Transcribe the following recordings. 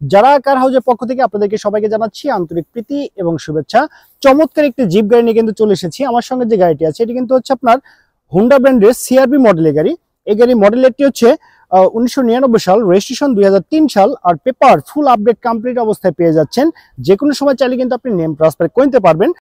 যারা কার হাউজের পক্ষ থেকে আপনাদেরকে সবাইকে জানাচ্ছি আন্তরিক প্রীতি এবং শুভেচ্ছা। চমৎকার একটি জিপ গাড়ি নিয়ে কিন্তু চলে এসেছি। আমার সঙ্গে যে গাড়িটি আছে এটি কিন্তু হচ্ছে আপনার হুন্ডা ব্র্যান্ডের সিআরবি মডেলের গাড়ি। এই গাড়ি মডেলেরটি হচ্ছে 1999 সাল, রেজিস্ট্রেশন 2003 সাল, আর পেপার ফুল আপডেট কমপ্লিট অবস্থায় পেয়ে যাচ্ছেন। যে কোনো সময় চাইলে কিন্তু আপনি নেম ট্রান্সফার করে নিতে পারবেন।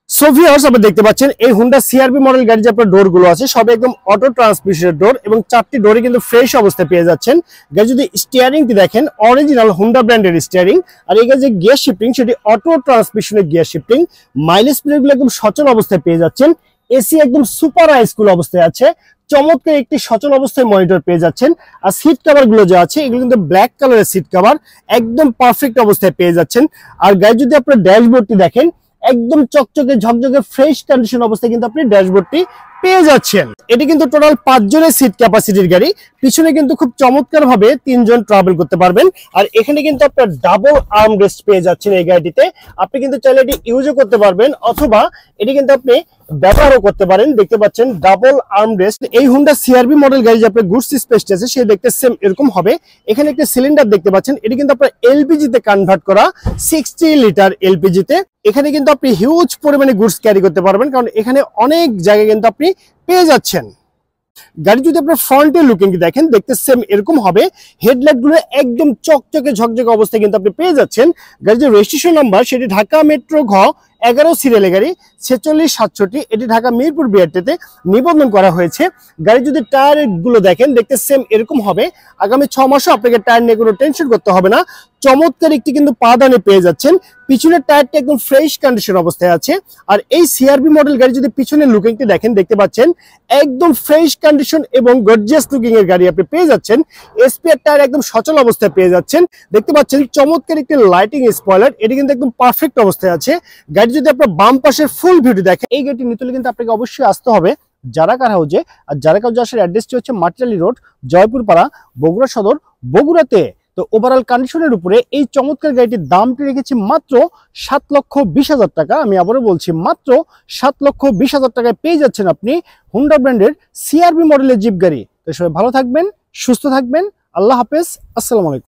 সো ভিউয়ার্স, আপনারা দেখতে পাচ্ছেন এই হুন্ডা সিআরবি মডেল গাড়ি যে আপনার ডোর গুলো আছে সব একদম অটো ট্রান্সমিশনের ডোর এবং চারটি ডোরে কিন্তু ফ্রেশ অবস্থায় পেয়ে যাচ্ছেন। গাড়ি যদি স্টিয়ারিংটি দেখেন অরিজিনাল হুন্ডা ব্র্যান্ডের স্টিয়ারিং, আর এই যে গিয়ার শিফটিং সেটি অটো ট্রান্সমিশনের গিয়ার শিফটিং। মাইলেজ প্লেটগুলো একদম সচল অবস্থায় পেয়ে যাচ্ছেন। এসি একদম সুপার হাইস্কুল অবস্থায় আছে। চমৎকার একটি সচল অবস্থায় মনিটর পেয়ে যাচ্ছেন। আর সিট কভার গুলো যে আছে এগুলো কিন্তু ব্ল্যাক কালারের সিট কভার, একদম পারফেক্ট অবস্থায় পেয়ে যাচ্ছেন। আর গাড়ি যদি আপনার ড্যাশবোর্ডটি দেখেন একদম চকচকে ঝকঝকে ফ্রেশ কন্ডিশন অবস্থায় কিন্তু আপনি ড্যাশবোর্ডটি পেয়ে যাচ্ছেন। এটি কিন্তু টোটাল 5 জনের সিট ক্যাপাসিটির গাড়ি। পিছনে কিন্তু খুব চমৎকার ভাবে 3 জন ট্রাভেল করতে পারবেন। আর এখানে কিন্তু আপনার ডাবল আর্ম রেস্ট পেয়ে যাচ্ছেন এই গাড়িটিতে। আপনি কিন্তু চাইলে এটি ইউজও করতে পারবেন অথবা এটি কিন্তু আপনি ব্যবহারও করতে পারেন। দেখতে পাচ্ছেন ডাবল আর্ম রেস্ট। এই হুন্ডা সিআরবি মডেল গাড়ি যে আপনার গুডস স্পেসটি আছে সে দেখতে সেম এরকম হবে। এখানে একটা সিলিন্ডার দেখতে পাচ্ছেন, এটি কিন্তু আপনার এলপিজি তে কনভার্ট করা 60 লিটার এলপিজি তে। এখানে কিন্তু আপনি হিউজ পরিমাণে গুডস ক্যারি করতে পারবেন, কারণ এখানে অনেক জায়গায় কিন্তু আপনি পেয়ে যাচ্ছেন। গাড়ি যদি আপনার ফ্রন্টের লুকিং দেখেন দেখতে সেম এরকম হবে। হেডলাইট গুলো একদম চকচকে ঝকঝকে অবস্থায় কিন্তু আপনি পেয়ে যাচ্ছেন। গাড়ির যে রেজিস্ট্রেশন নাম্বার সেটি ঢাকা মেট্রো ঘ 11 সিরিয়ালের গাড়ি 4667, এটি ঢাকা মিরপুর বিআরটিতে নিবন্ধন করা হয়েছে। গাড়ি যদি টায়ার গুলো দেখেন দেখতে সেম এরকম হবে। আগামী 6 মাসও আপনাকে টায়ার নিয়ে কোনো টেনশন করতে হবে না। চমৎকার একটি কিন্তু পাদানে পেয়ে যাচ্ছেন। পিছনের টায়ারটা একদম ফ্রেশ কন্ডিশন অবস্থায় আছে। আর এই সিআরবি মডেল গাড়ি যদি পিছনের লুকিংটি দেখেন দেখতে পাচ্ছেন একদম ফ্রেশ কন্ডিশন এবং গর্জিয়াস লুকিং এর গাড়ি আপনি পেয়ে যাচ্ছেন। স্পেয়ার টায়ার একদম সচল অবস্থায় পেয়ে যাচ্ছেন। দেখতে পাচ্ছেন চমৎকার একটি লাইটিং স্পয়লার, এটি কিন্তু একদম পারফেক্ট অবস্থায় আছে। গাড়ি যদি আপনার বাম পাশের ফুল ভিউটি দেখেন, এই গাড়িটি নিতে হলে কিন্তু আপনাকে অবশ্যই আসতে হবে যারা কার হাউজে। আর যারা কার হাউজের অ্যাড্রেসটি হচ্ছে মাটিরালি রোড, জয়পুরপাড়া, বগুড়া সদর, বগুড়াতে। তো ওভারঅল কন্ডিশনের উপরে এই চমৎকার গাড়িটির দামটি রেখেছি মাত্র 7,20,000 টাকা। আমি আবারও বলছি মাত্র 7,20,000 টাকায় পেয়ে যাচ্ছেন আপনি হুন্ডা ব্র্যান্ডের সিআরবি মডেলের জিপ গাড়ি। তো সবাই ভালো থাকবেন, সুস্থ থাকবেন। আল্লাহ হাফেজ, আসসালামু আলাইকুম।